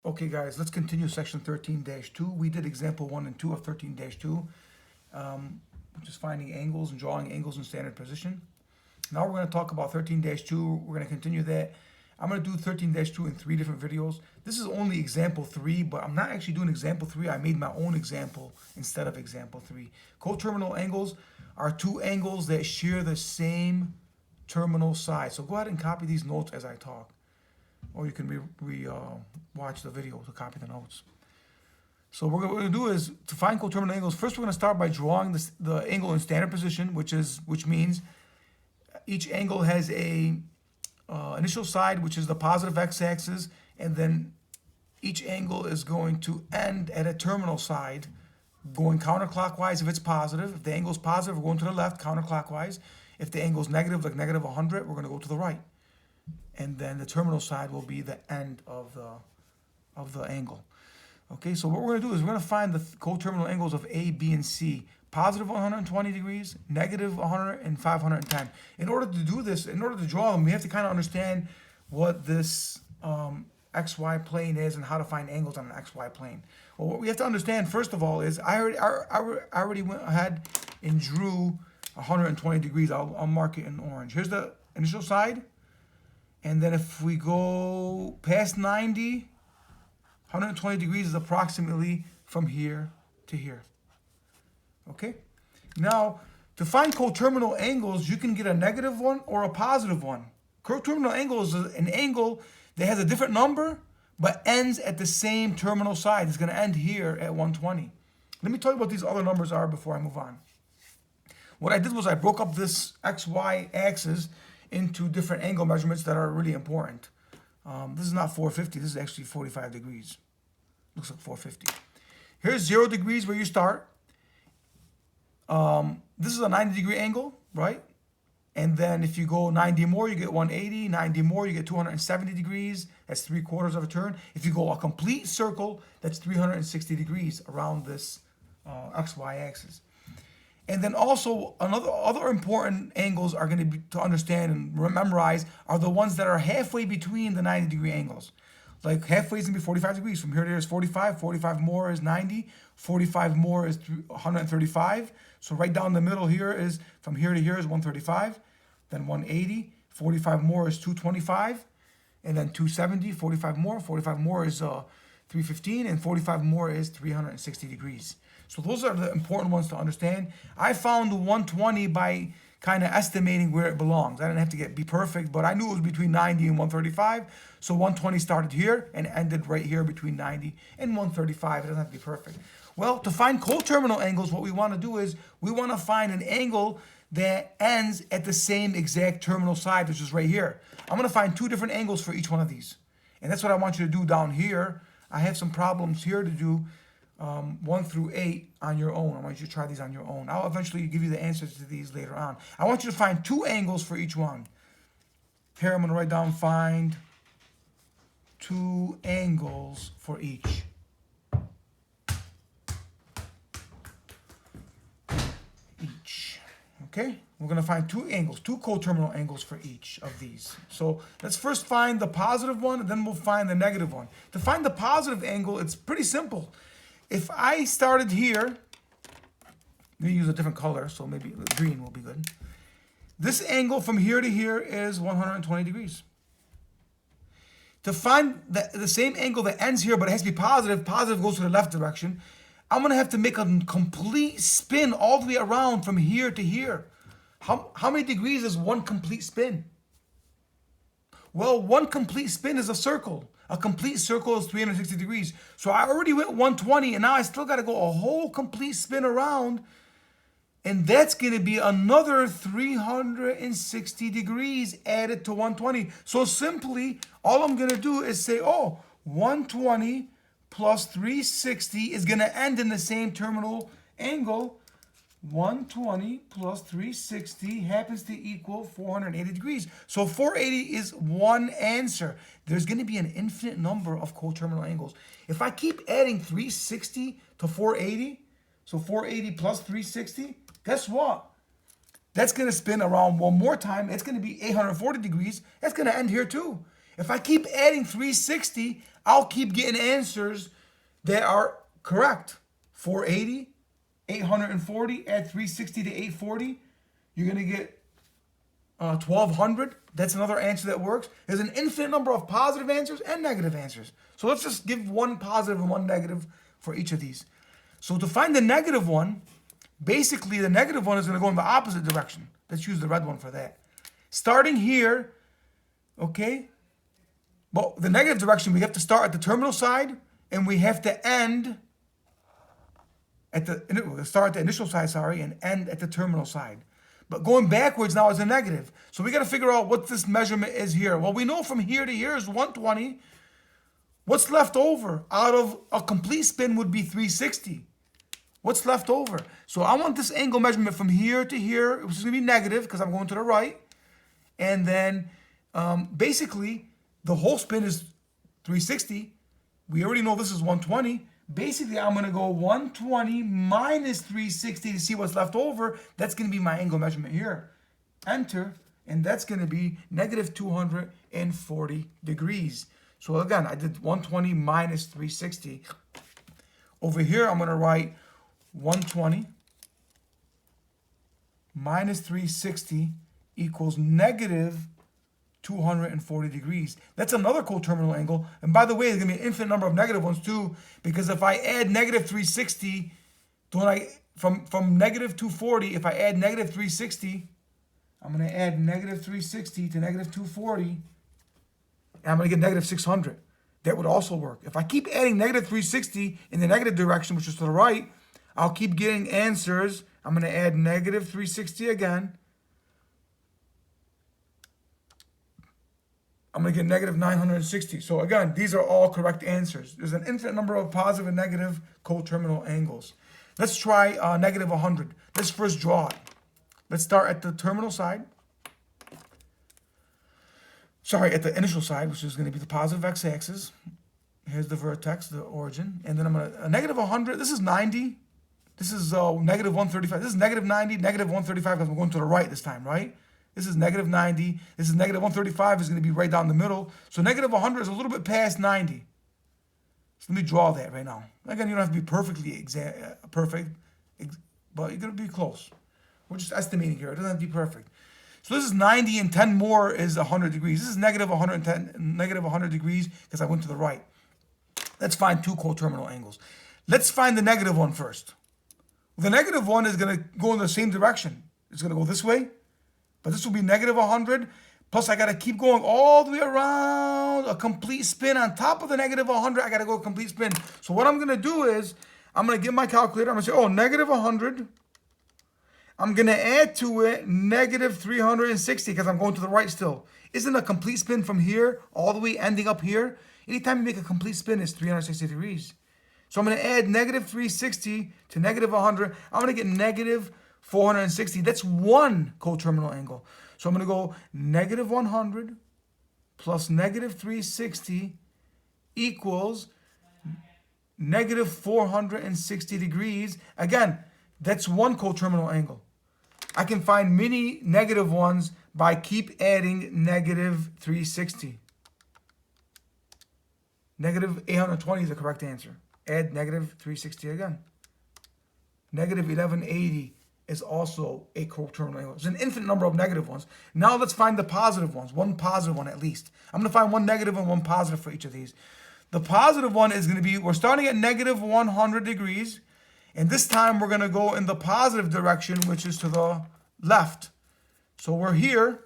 Okay guys, let's continue section 13-2. We did example 1 and 2 of 13-2, which is finding angles and drawing angles in standard position. Now we're going to talk about 13-2. We're going to continue that. I'm going to do 13-2 in 3 different videos. This is only example 3, but I'm not actually doing example 3. I made my own example instead of example 3. Coterminal angles are 2 angles that share the same terminal side. So go ahead and copy these notes as I talk. Or you can watch the video to copy the notes. So what we're going to do is, to find coterminal angles, first we're going to start by drawing the angle in standard position, which means each angle has a initial side, which is the positive x-axis, and then each angle is going to end at a terminal side, going counterclockwise if it's positive. If the angle is positive, we're going to the left, counterclockwise. If the angle is negative, like negative 100, we're going to go to the right. And then the terminal side will be the end of the angle. Okay, so what we're going to do is we're going to find the coterminal angles of A, B, and C. Positive 120 degrees, negative 100, and 510. In order to do this, in order to draw them, we have to kind of understand what this XY plane is and how to find angles on an XY plane. Well, what we have to understand, first of all, is I already went ahead and drew 120 degrees. I'll mark it in orange. Here's the initial side. And then if we go past 90, 120 degrees is approximately from here to here. Okay? Now, to find coterminal angles, you can get a negative one or a positive one. Coterminal angle is an angle that has a different number, but ends at the same terminal side. It's going to end here at 120. Let me tell you what these other numbers are before I move on. What I did was I broke up this XY axis into different angle measurements that are really important. This is not 450, this is actually 45 degrees. Looks like 450. Here's 0 degrees where you start. This is a 90-degree angle, right? And then if you go 90 more, you get 180. 90 more, you get 270 degrees. That's 3/4 of a turn. If you go a complete circle, that's 360 degrees around this XY axis. And then also other important angles are going to be to understand and memorize are the ones that are halfway between the 90-degree angles. Like halfway is going to be 45 degrees. From here to here is 45. 45 more is 90. 45 more is 135. So right down the middle here is, from here to here is 135. Then 180. 45 more is 225. And then 270. 45 more is 315. And 45 more is 360 degrees. So those are the important ones to understand. I found 120 by kind of estimating where it belongs. I didn't have to be perfect, but I knew it was between 90 and 135. So 120 started here and ended right here between 90 and 135. It doesn't have to be perfect. Well, to find coterminal angles, what we want to do is we want to find an angle that ends at the same exact terminal side, which is right here. I'm going to find 2 different angles for each one of these. And that's what I want you to do down here. I have some problems here to do. 1 through 8 on your own. I want you to try these on your own. I'll eventually give you the answers to these later on. I want you to find 2 angles for each one. Here I'm going to write down find 2 angles for each. Okay? We're going to find 2 angles, 2 coterminal angles for each of these. So let's first find the positive one, and then we'll find the negative one. To find the positive angle, it's pretty simple. If I started here, let me use a different color, so maybe green will be good. This angle from here to here is 120 degrees. To find the same angle that ends here, but it has to be positive, positive goes to the left direction, I'm going to have to make a complete spin all the way around from here to here. How many degrees is one complete spin? Well, one complete spin is a circle. A complete circle is 360 degrees. So I already went 120, and now I still got to go a whole complete spin around. And that's going to be another 360 degrees added to 120. So simply, all I'm going to do is say, 120 plus 360 is going to end in the same terminal angle. 120 plus 360 happens to equal 480 degrees. So 480 is one answer. There's going to be an infinite number of coterminal angles. If I keep adding 360 to 480, so 480 plus 360, guess what? That's going to spin around one more time. It's going to be 840 degrees. That's going to end here too. If I keep adding 360, I'll keep getting answers that are correct. 480, 840, add 360 to 840. You're going to get 1200. That's another answer that works. There's an infinite number of positive answers and negative answers. So let's just give one positive and one negative for each of these. So to find the negative one, basically the negative one is going to go in the opposite direction. Let's use the red one for that. Starting here, okay, well, the negative direction, we have to start at the terminal side and we have to end at the initial side, and end at the terminal side. But going backwards now is a negative. So we got to figure out what this measurement is here. Well, we know from here to here is 120. What's left over out of a complete spin would be 360. What's left over? So I want this angle measurement from here to here, which is going to be negative because I'm going to the right. And then basically the whole spin is 360. We already know this is 120. Basically, I'm going to go 120 minus 360 to see what's left over. That's going to be my angle measurement here. Enter, and that's going to be negative 240 degrees. So again, I did 120 minus 360. Over here, I'm going to write 120 minus 360 equals negative 240 degrees. That's another coterminal angle. And by the way, there's going to be an infinite number of negative ones too, because if I add negative 360, from negative 240, if I add negative 360, I'm going to add negative 360 to negative 240, and I'm going to get negative 600. That would also work. If I keep adding negative 360 in the negative direction, which is to the right, I'll keep getting answers. I'm going to add negative 360 again. I'm going to get negative 960. So again, these are all correct answers. There's an infinite number of positive and negative coterminal angles. Let's try negative 100. Let's first draw it. Let's start at the terminal side. Sorry, at the initial side, which is going to be the positive x-axis. Here's the vertex, the origin. And then I'm going to, negative 100, this is 90. This is negative 135. This is negative 90, negative 135, because I'm going to the right this time, right? This is negative 90. This is negative 135. Is going to be right down the middle. So negative 100 is a little bit past 90. So let me draw that right now. Again, you don't have to be perfectly perfect, but you're going to be close. We're just estimating here. It doesn't have to be perfect. So this is 90 and 10 more is 100 degrees. This is negative 110, negative 100 degrees because I went to the right. Let's find two coterminal angles. Let's find the negative one first. The negative one is going to go in the same direction. It's going to go this way. But this will be negative 100. Plus, I got to keep going all the way around a complete spin. On top of the negative 100, I got to go a complete spin. So what I'm going to do is, I'm going to get my calculator. I'm going to say, oh, negative 100. I'm going to add to it negative 360 because I'm going to the right still. Isn't a complete spin from here all the way ending up here? Anytime you make a complete spin, it's 360 degrees. So I'm going to add negative 360 to negative 100. I'm going to get negative 460. That's one coterminal angle. So I'm going to go negative 100 plus negative 360 equals negative 460 degrees. Again, that's one coterminal angle. I can find many negative ones by keep adding negative 360. Negative 820 is the correct answer. Add negative 360 again. Negative 1180 is also a coterminal angle. There's an infinite number of negative ones. Now let's find the positive ones, one positive one at least. I'm going to find one negative and one positive for each of these. The positive one is going to be, we're starting at negative 100 degrees, and this time we're going to go in the positive direction, which is to the left. So we're here,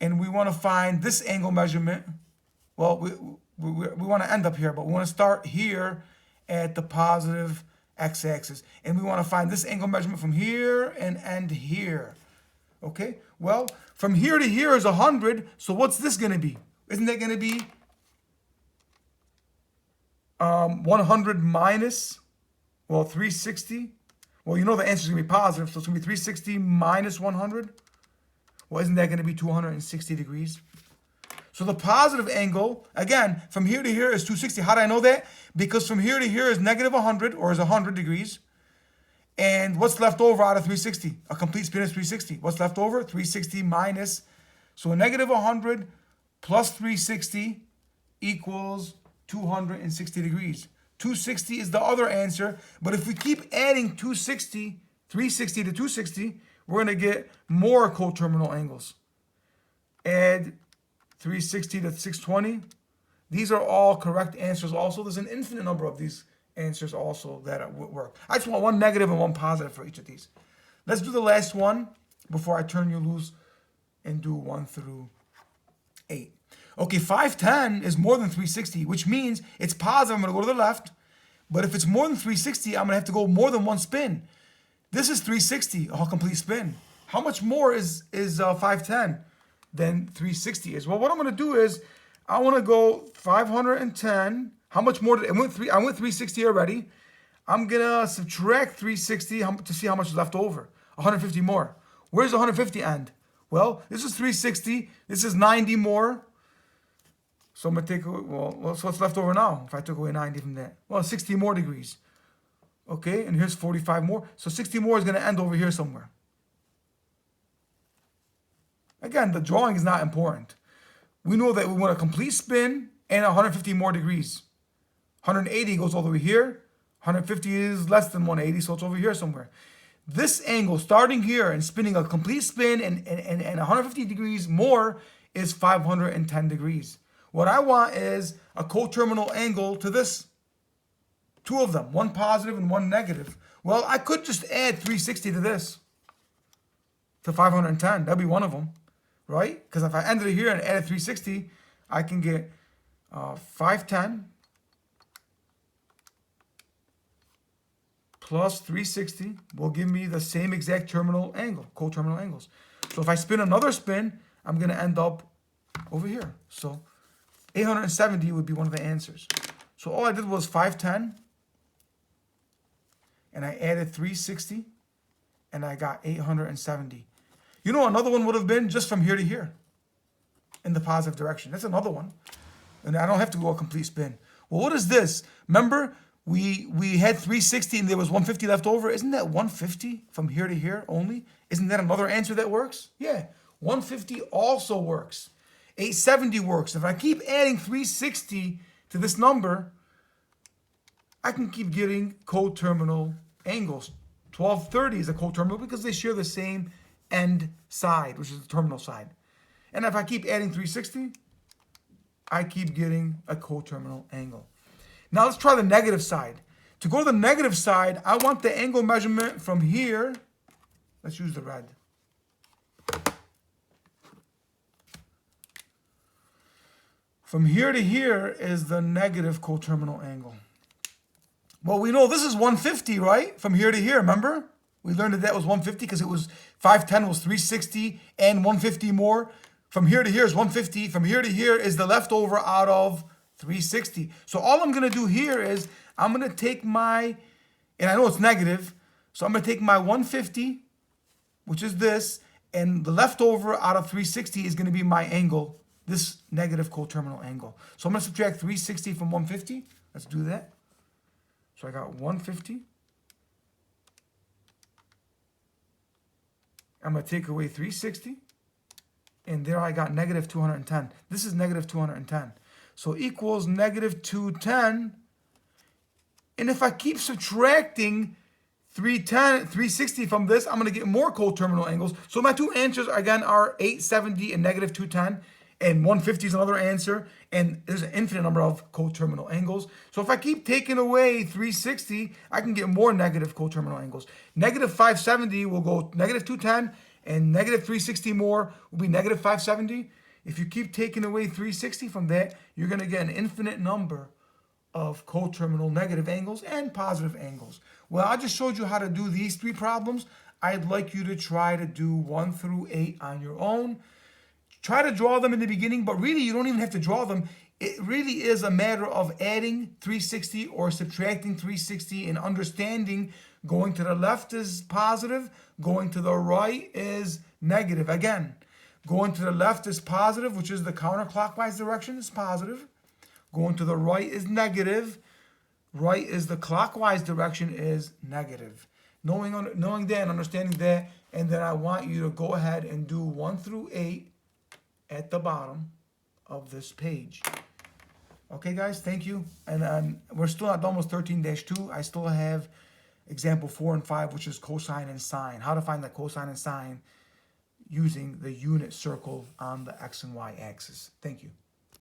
and we want to find this angle measurement. Well, we want to end up here, but we want to start here at the positive x-axis. And we want to find this angle measurement from here and end here. Okay? Well, from here to here is 100. So what's this going to be? Isn't that going to be 100 minus, well, 360? Well, you know the answer is going to be positive. So it's going to be 360 minus 100. Well, isn't that going to be 260 degrees? So the positive angle, again, from here to here is 260. How do I know that? Because from here to here is negative 100, or is 100 degrees. And what's left over out of 360? A complete spin is 360. What's left over? 360 minus. So a negative 100 plus 360 equals 260 degrees. 260 is the other answer, but if we keep adding 360 to 260, we're going to get more coterminal angles. Add 360 to 620. These are all correct answers also. There's an infinite number of these answers also that would work. I just want one negative and one positive for each of these. Let's do the last one before I turn you loose and do 1 through 8. Okay, 510 is more than 360, which means it's positive. I'm going to go to the left. But if it's more than 360, I'm going to have to go more than one spin. This is 360, a complete spin. How much more is 510 than 360 is? Well, what I'm going to do is I want to go 510. How much more did I went 360 already. I'm going to subtract 360 to see how much is left over. 150 more. Where's the 150 end? Well, this is 360. This is 90 more. So I'm going to take away, well, so what's left over now? If I took away 90 from that. Well, 60 more degrees. Okay, and here's 45 more. So 60 more is going to end over here somewhere. Again, the drawing is not important. We know that we want a complete spin and 150 more degrees. 180 goes all the way here. 150 is less than 180, so it's over here somewhere. This angle, starting here and spinning a complete spin and 150 degrees more, is 510 degrees. What I want is a coterminal angle to this. Two of them, one positive and one negative. Well, I could just add 360 to this, to 510. That'd be one of them, right? Because if I ended it here and added 360, I can get 510 plus 360 will give me the same exact terminal angle, coterminal angles. So if I spin another spin, I'm going to end up over here. So 870 would be one of the answers. So all I did was 510, and I added 360, and I got 870. You know, another one would have been just from here to here in the positive direction. That's another one. And I don't have to go a complete spin. Well, what is this? Remember, we had 360 and there was 150 left over. Isn't that 150 from here to here only? Isn't that another answer that works? Yeah, 150 also works. 870 works. If I keep adding 360 to this number, I can keep getting coterminal angles. 1230 is a coterminal because they share the same end side, which is the terminal side. And if I keep adding 360, I keep getting a coterminal angle. Now let's try the negative side. To go to the negative side, I want the angle measurement from here. Let's use the red. From here to here is the negative coterminal angle. Well, we know this is 150, right? From here to here, remember? We learned that was 150 because it was 510 was 360 and 150 more. From here to here is 150. From here to here is the leftover out of 360. So all I'm going to do here is I'm going to take my, and I know it's negative, so I'm going to take my 150, which is this, and the leftover out of 360 is going to be my angle, this negative coterminal angle. So I'm going to subtract 360 from 150. Let's do that. So I got 150. I'm going to take away 360. And there I got negative 210. This is negative 210. So equals negative 210. And if I keep subtracting 360 from this, I'm going to get more coterminal angles. So my two answers, again, are 870 and negative 210. And 150 is another answer. And there's an infinite number of coterminal angles. So if I keep taking away 360, I can get more negative coterminal angles. Negative 570 will go negative 210. And negative 360 more will be negative 570. If you keep taking away 360 from that, you're going to get an infinite number of coterminal negative angles and positive angles. Well, I just showed you how to do these three problems. I'd like you to try to do 1 through 8 on your own. Try to draw them in the beginning, but really you don't even have to draw them. It really is a matter of adding 360 or subtracting 360 and understanding going to the left is positive, going to the right is negative. Again, going to the left is positive, which is the counterclockwise direction, is positive. Going to the right is negative. Right is the clockwise direction, is negative. Knowing that and understanding that, and then I want you to go ahead and do 1 through 8 at the bottom of this page. Okay, guys, thank you. And we're still at almost 13-2. I still have example 4 and 5, which is cosine and sine. How to find the cosine and sine using the unit circle on the X and Y axis. Thank you.